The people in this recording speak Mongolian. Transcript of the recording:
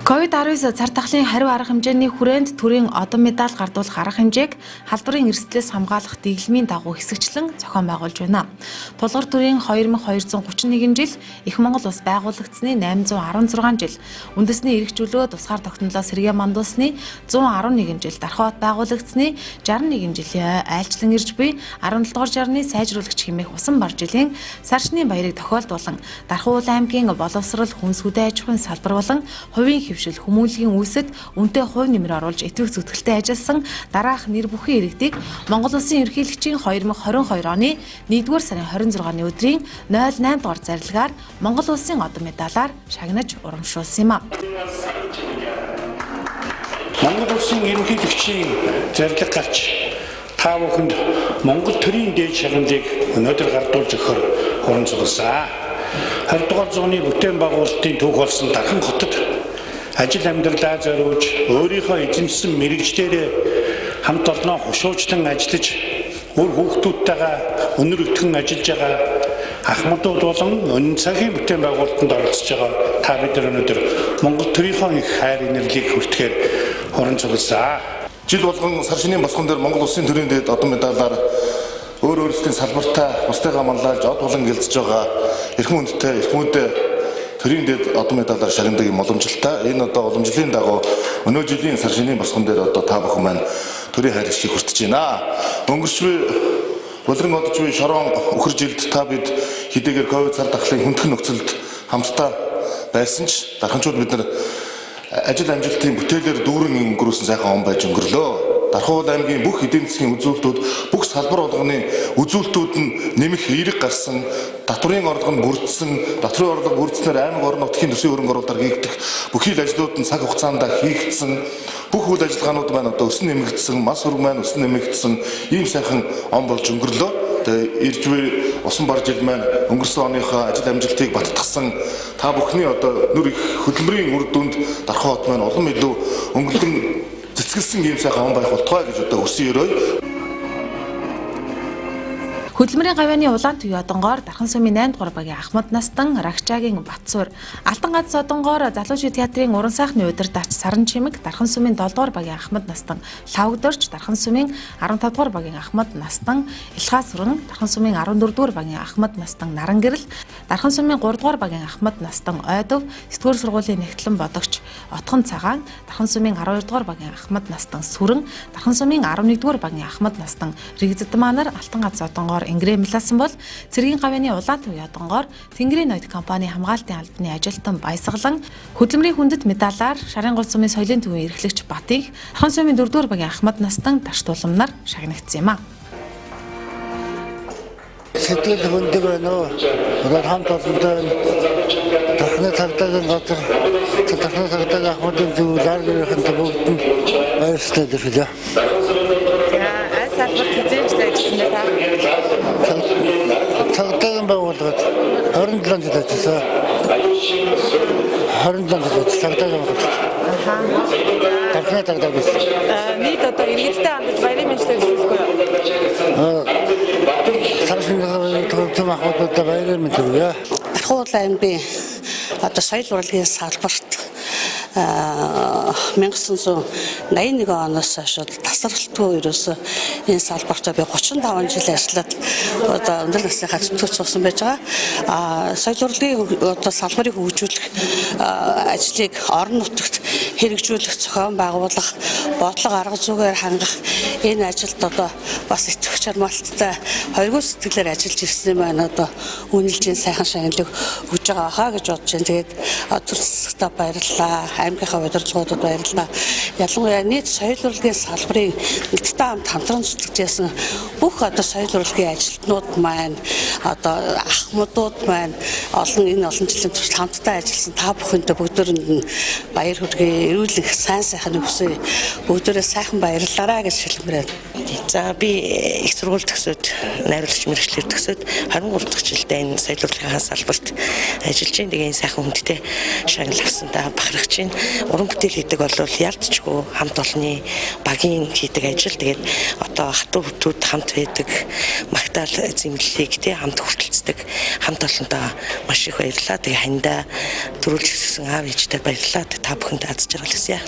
COVID-19 цар тахлын хариу арга хэмжээний хүрээнд төрийн одон медаль гардуулах арга хэмжээг халдварын эрсдлээс хамгаалах дэглэмийн дагуу хэсэгчлэн зохион байгуулж байна. Тулгар төрийн 2231 жил Их Монгол Улс байгуулагдсны 816 жил, үндэсний эрхжүүлөө тусгаар тогтнолоо сэргээ мандуулсны 111 жил, Дархавт байгуулагдсны 61 жилийн айлчлан ирж буй 17 дугаар жарны сайжруулагч хэмээх усан бар жилийн сарчны баярыг тохиолдуулан Дархуул аймгийн боловсрал хүнс хөдөө аж ахуйн салбар болон хувийн хөвшил хүмүүнлэгийн үүсэд үнэтэй хувь нэмэр оруулж итгэх зүтгэлтэй ажилласан дараах нэр бүхэн иргэдийг Монгол Улсын ерөнхийлөгчийн 2022 оны 1-р сарын 26-ны өдрийн 08 дугаар зарилгаар Монгол Улсын одон медалаар шагнаж урамшуулсан юм а. Монгол Улсын ерөнхийлөгчийн зарлиг гарч та бүхэнд Монгол төрийн дээд шагналыг өнөөдөр гардуулж өгөхөөр урамшуулсан. 20 дугаар зууны бүтээн байгуулалтын түүх болсон Дархан хотод ажил амьдралаа зориулж өөрийнхөө эзэмшсэн мэрэгчлэрээ хамт олноо хушуучлан ажиллаж өөр хүүхдүүдтэйгээ өнөр өтгөн ажиллаж байгаа ахмадууд болон өнөө цагийн бүтээн байгуулалтанд оролцож байгаа та бид нар өнөөдөр Монгол төрийнхөө их хайр инэрлийг хүртэхээр урамшуулсан. Жил болгон сар шинийн босгон дээр Монгол Улсын төрийн дээд одон медалаар өөрсдийн салбартаа бусдыгаа манлайлж од болон гэлцэж байгаа эрхэм хүндтэй эрхмүүдээ төрийн дээд одон медалаар шагнадаг юм уламжлалтай. Энэ одоо уламжлалын дагуу өнөө жилийн сар шинийн босгон дээр одоо та бүхэн маань төрийн хайр ашиг хүртэж байна. Өнгөрчвөө болрон одож буй шорон өхөр жилд та бид хэдийгээр ковид цар тахлын хүндхэн нөхцөлд хамтдаа байсан ч дарханчууд бид нар ажил амжилтын бүтээлээр дүүрэн өнгөрүүлсэн сайхан он байж өнгөрлөө. Дархуул аймгийн бүх эдийн засгийн үзүүлэлтүүд бүх салбар болгоны үзүүлэлтүүд нь нэмэх эерэг гарсан, татврын орлого нь бүрдсэн, татврын орлого бүрдснээр аймаг орон нутгийн төсвийн хөрөнгө оруулалт хийгдэх бүхий л ажлууд нь цаг хугацаанд хийгдсэн, бүх үйл ажиллагаанууд маань одоо өсөн нэмэгдсэн, мас хөрөг маань өсөн нэмэгдсэн ийм сайхан он болж өнгөрлөө. Тэгээ ирж буй усан бар жил маань өнгөрсөн оныхоо ажил амжилтыг баттгсан та бүхний одоо нүр их хөдөлмөрийн үр дүнд Дархавт маань улам илүү өнгөлөн цэцгэлсэн ийм сайхан он байх болтугай гэж одоо хүсэн өрөө. Хөдөлмөрийн гавьяаны улаан төвийн одонгоор Дархан сумын 8 дугаар багийн Ахмад Настан, Рагчаагийн Батсуур, Алтан ганц одонгоор Залуучууд театрын уран сайхны удирдагч Саран Чимэг, Дархан сумын 7 дугаар багийн Ахмад Настан, Лавгдорч, Дархан сумын 15 дугаар багийн Ахмад Настан, Илхаасуран, Дархан сумын 14 дугаар багийн Ахмад Настан, Наран гэрэл, Дархан сумын 3 дугаар багийн Ахмад Настан, Ойдов, Сэтгүүр сургуулийн нэгтлэн бодогч Отхон Цагаан, Дархан сумын 12 дугаар багийн Ахмад Настан, Сүрэн, Дархан сумын 11 дугаар багийн Ахмад Настан, Рэгзэд манар, Алтан ганц одонгоор Ингрэмласан бол цэргийн гавьяаны улаан төвийн одонгоор Тэнгэрийн ноёд компани хамгаалтын албаны ажилтан Баясгалан, хөдөлмөрийн хүндэт медалаар Шарын гол сумын соёлын төвийн эрхлэгч Батинх, Дархан сумын 4 дугаар багийн Ахмад Настан таштууламнаар шагнагдсан юм а. Сэтгэл хөндөг байна уу? Урал хамт олонтой Дархны цагдаагийн газар Дархны цагдаагийн Ахмадын зөвлөр гэрийнхэн бүгд нь баярлалаа дэлгэлээ. Салбарт хизээж ажилласан байна. Цагдаагийн байгууллагад 27 жил ажилласан. 27 жил цагдаагийн байгууллагад. Дархны цагдаа байсан. Нийт одоо иргэдтэй хандаж баярын мэндийг хүсэхгүй юу? Саршингийн төв Ахмадтай баярын мэнд хүргье. Дархуул аймгийн одоо соёл урлагийн салбарт 1981 оноос хойш тасралтгүй ерөөсөө энэ салбарт би 35 жил ажиллаад одоо өндөр насныхаа зөвтгөл суусан байж байгаа. Соёл урлагийн одоо салбарыг хөгжүүлэх ажлыг орон нутагт хэрэгжүүлэх, зохион байгуулах, бодлого арга зүйгээр хангах энэ ажилд одоо бас итгэх чармаалттай хоёргүй сэтгэлээр ажиллаж ирсэн юм байна. Одоо үнэлжийн сайхан шагналыг өгж байгаа хаа гэж бодож байна. Тэгээд төр засагтаа баярлалаа. Аймгийнхаа удирдлагуудад баярлалаа. Ялангуяа нийт соёл урлагийн салбарын нэгдтэй хамтран зүтгэжсэн бүх одоо соёл урлагийн ажилтнууд маань одоо ахмадууд маань энэ олон жилийн турш хамтдаа ажилласан та бүхэндээ бүгдөөрэнд нь баяр хүргэе. Эрүүл их сайн сайхны хүсье. Бүгдээрээ сайхан баярлалаа гэж хэлмээр байна. За би их сургууль төгсөөд найруулагч мэргэжлэр төгсөөд 23 дахь жилдээ энэ соёл урлагийн салбарт ажиллаж байна. Тэгээ энэ сайхан хүндтэй шагнал авсандаа бахархаж байна. Уран бүтээл хийдэг бол ярдчгүй хамт олонны багийн хийдэг ажил. Тэгээд одоо хатуу бүтүүд хамт байдаг магтаал зэмлэлийг хамт хүртэлцдэг хамт олонтоо маш их баярлалаа. Тэгээ хандаа төрүүлж өссөн аав ээжтэй баярлалаа. Та бүхэнд аз жаргал хүсье.